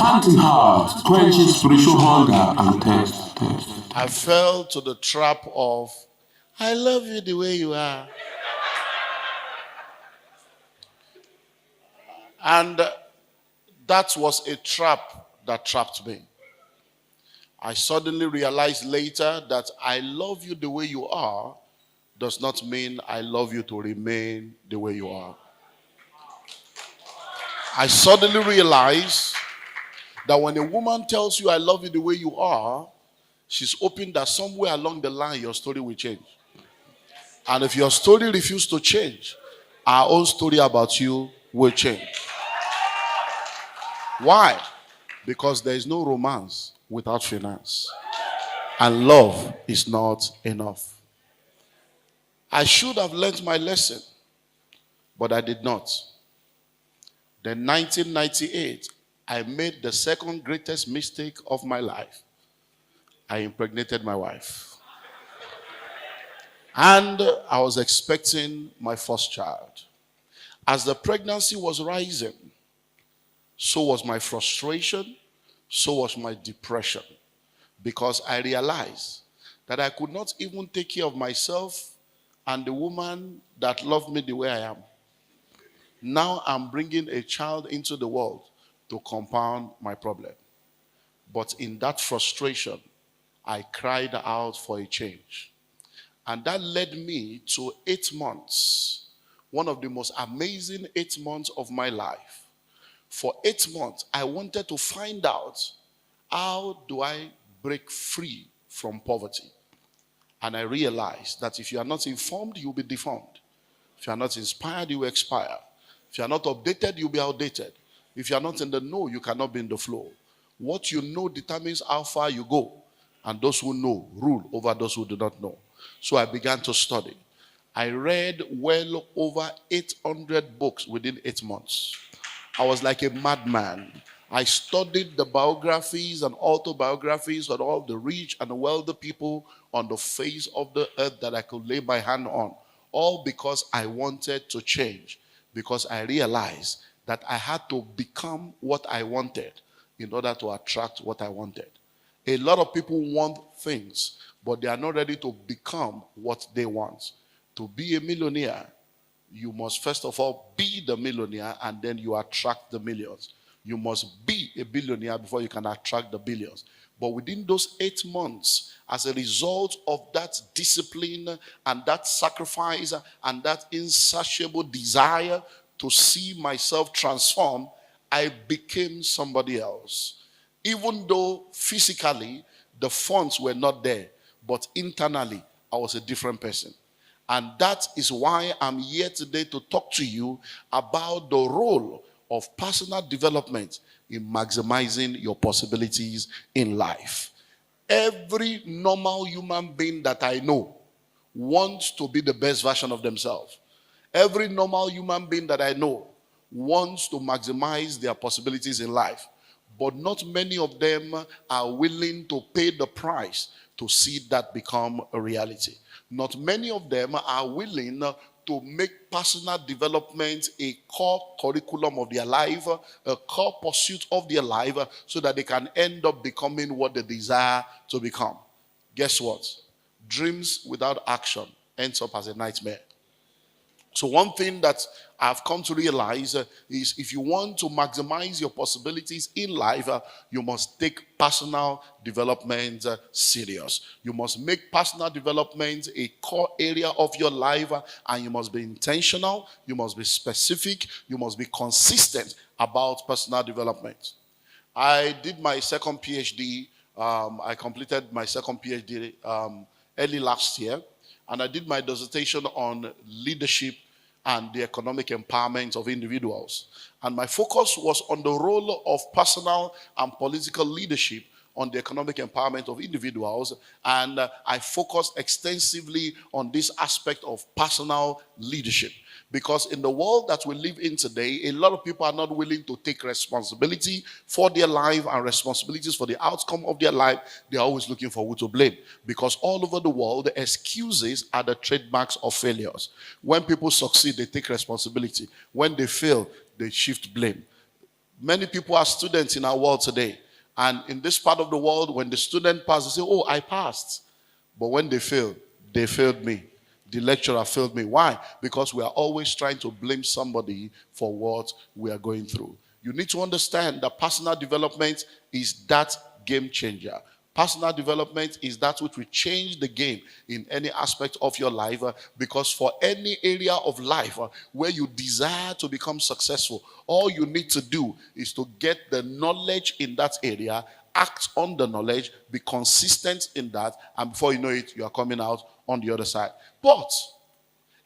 party hard, quenching spiritual hunger and thirst. I fell to the trap of, I love you the way you are. And that was a trap that trapped me. I suddenly realized later that I love you the way you are does not mean I love you to remain the way you are. I suddenly realized that when a woman tells you I love you the way you are, she's hoping that somewhere along the line your story will change. And if your story refuses to change, our own story about you will change. Why? Because there is no romance without finance. And love is not enough. I should have learned my lesson, but I did not. Then 1998, I made the second greatest mistake of my life. I impregnated my wife. And I was expecting my first child. As the pregnancy was rising, so was my frustration, so was my depression. Because I realized that I could not even take care of myself and the woman that loved me the way I am. Now I'm bringing a child into the world to compound my problem. But in that frustration, I cried out for a change. And that led me to 8 months, one of the most amazing 8 months of my life. For 8 months, I wanted to find out, how do I break free from poverty? And I realized that if you are not informed, you'll be deformed. If you are not inspired, you will expire. If you are not updated, you'll be outdated. If you are not in the know, you cannot be in the flow. What you know determines how far you go. And those who know rule over those who do not know. So I began to study. I read well over 800 books within 8 months. I was like a madman. I studied the biographies and autobiographies of all the rich and wealthy people on the face of the earth that I could lay my hand on. All because I wanted to change. Because I realized that I had to become what I wanted in order to attract what I wanted. A lot of people want things, but they are not ready to become what they want. To be a millionaire, you must first of all be the millionaire, and then you attract the millions. You must be a billionaire before you can attract the billions. But within those 8 months, as a result of that discipline and that sacrifice and that insatiable desire to see myself transform, I became somebody else. Even though physically the funds were not there, but internally I was a different person. And that is why I'm here today to talk to you about the role of personal development in maximizing your possibilities in life. Every normal human being that I know wants to be the best version of themselves. Every normal human being that I know wants to maximize their possibilities in life. But not many of them are willing to pay the price to see that become a reality. Not many of them are willing to make personal development a core curriculum of their life, a core pursuit of their life, so that they can end up becoming what they desire to become. Guess what? Dreams without action ends up as a nightmare. So one thing that I've come to realize is if you want to maximize your possibilities in life, you must take personal development serious. You must make personal development a core area of your life, and you must be intentional, you must be specific, you must be consistent about personal development. I did my second PhD. I completed my second PhD early last year, and I did my dissertation on leadership and the economic empowerment of individuals. And my focus was on the role of personal and political leadership on the economic empowerment of individuals. And I focused extensively on this aspect of personal leadership. Because in the world that we live in today, a lot of people are not willing to take responsibility for their life and responsibilities for the outcome of their life. They are always looking for who to blame. Because all over the world, the excuses are the trademarks of failures. When people succeed, they take responsibility. When they fail, they shift blame. Many people are students in our world today. And in this part of the world, when the student passes, they say, oh, I passed. But when they failed me. The lecturer failed me. Why? Because we are always trying to blame somebody for what we are going through. You need to understand that personal development is that game changer. Personal development is that which will change the game in any aspect of your life, because for any area of life where you desire to become successful, all you need to do is to get the knowledge in that area, act on the knowledge, be consistent in that, and before you know it, you are coming out on the other side. But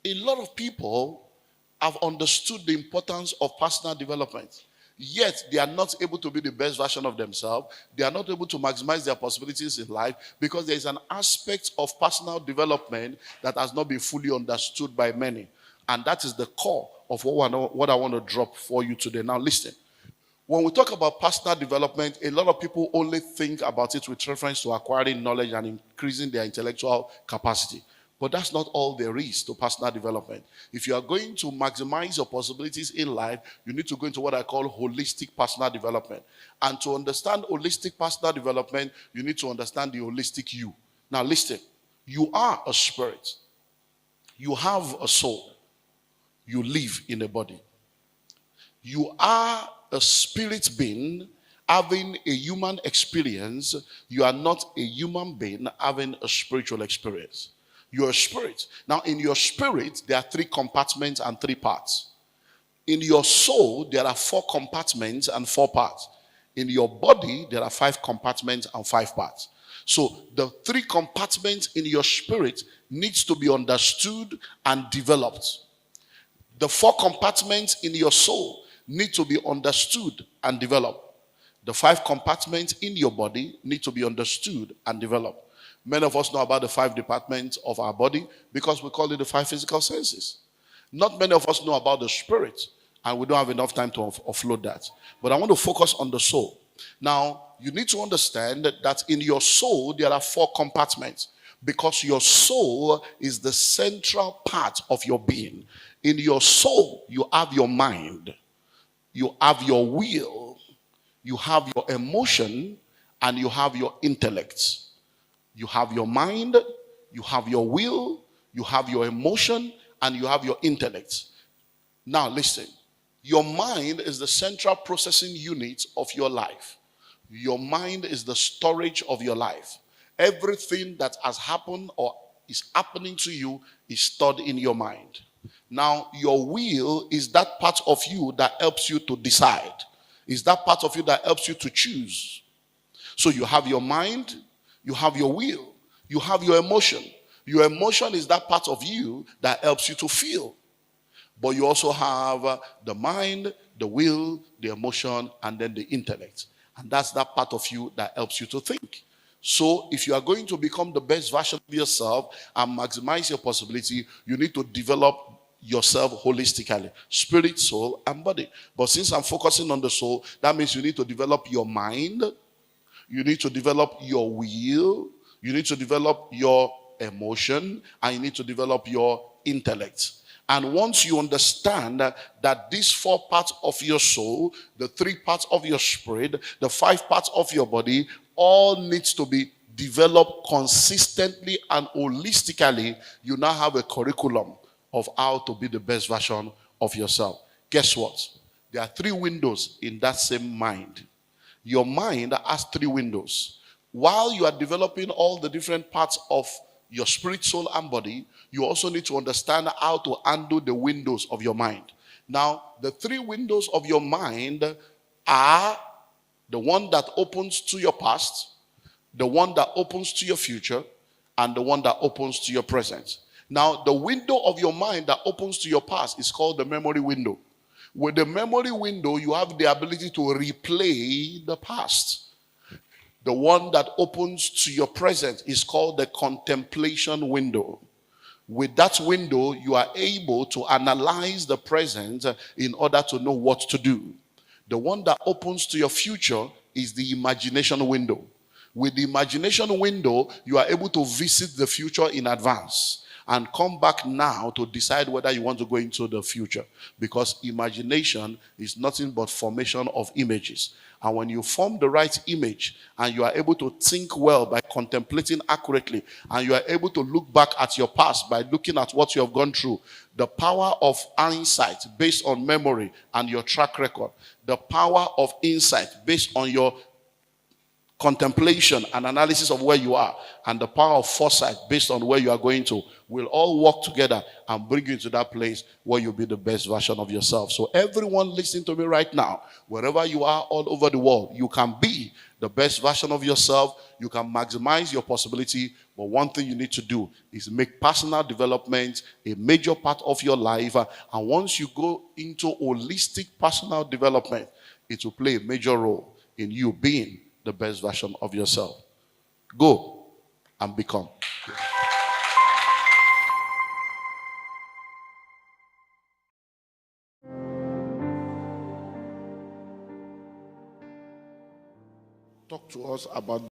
a lot of people have understood the importance of personal development. Yet they are not able to be the best version of themselves. They are not able to maximize their possibilities in life because there is an aspect of personal development that has not been fully understood by many. And that is the core of what I want to drop for you today. Now listen. When we talk about personal development, a lot of people only think about it with reference to acquiring knowledge and increasing their intellectual capacity. But that's not all there is to personal development. If you are going to maximize your possibilities in life, you need to go into what I call holistic personal development. And to understand holistic personal development, you need to understand the holistic you. Now listen, you are a spirit. You have a soul. You live in a body. You are a spirit being having a human experience. You are not a human being having a spiritual experience. Your spirit. Now, in your spirit, there are 3 compartments and 3 parts. In your soul, there are 4 compartments and 4 parts. In your body, there are 5 compartments and 5 parts. So, the 3 compartments in your spirit needs to be understood and developed. The 4 compartments in your soul need to be understood and developed. The 5 compartments in your body need to be understood and developed. Many of us know about the 5 departments of our body because we call it the 5 physical senses. Not many of us know about the spirit, and we don't have enough time to offload that. But I want to focus on the soul. Now, you need to understand that in your soul, there are 4 compartments because your soul is the central part of your being. In your soul, you have your mind, you have your will, you have your emotion, and you have your intellect. You have your mind, you have your will, you have your emotion, and you have your intellect. Now listen, your mind is the central processing unit of your life. Your mind is the storage of your life. Everything that has happened or is happening to you is stored in your mind. Now, your will is that part of you that helps you to decide. Is that part of you that helps you to choose. So you have your mind, you have your will, you have your emotion. Your emotion is that part of you that helps you to feel. But you also have the mind, the will, the emotion, and then the intellect. And that's that part of you that helps you to think. So if you are going to become the best version of yourself and maximize your possibility, you need to develop yourself holistically, spirit, soul, and body. But since I'm focusing on the soul, that means you need to develop your mind, you need to develop your will, you need to develop your emotion, and you need to develop your intellect. And once you understand that these 4 parts of your soul, the 3 parts of your spirit, the 5 parts of your body, all needs to be developed consistently and holistically, you now have a curriculum of how to be the best version of yourself. Guess what? There are 3 windows in that same mind. Your mind has 3 windows. While you are developing all the different parts of your spirit, soul, and body, you also need to understand how to handle the windows of your mind. Now, the 3 windows of your mind are the one that opens to your past, the one that opens to your future, and the one that opens to your present. Now, the window of your mind that opens to your past is called the memory window. With the memory window, you have the ability to replay the past. The one that opens to your present is called the contemplation window. With that window, you are able to analyze the present in order to know what to do. The one that opens to your future is the imagination window. With the imagination window, you are able to visit the future in advance. and come back now to decide whether you want to go into the future. Because imagination is nothing but formation of images. And when you form the right image and you are able to think well by contemplating accurately, and you are able to look back at your past by looking at what you have gone through, the power of insight based on memory and your track record, the power of insight based on your contemplation and analysis of where you are, and the power of foresight based on where you are going to, will all work together and bring you to that place where you'll be the best version of yourself. So everyone listening to me right now, wherever you are all over the world, you can be the best version of yourself. You can maximize your possibility. But one thing you need to do is make personal development a major part of your life. And once you go into holistic personal development, it will play a major role in you being the best version of yourself. Go and become. Talk to us about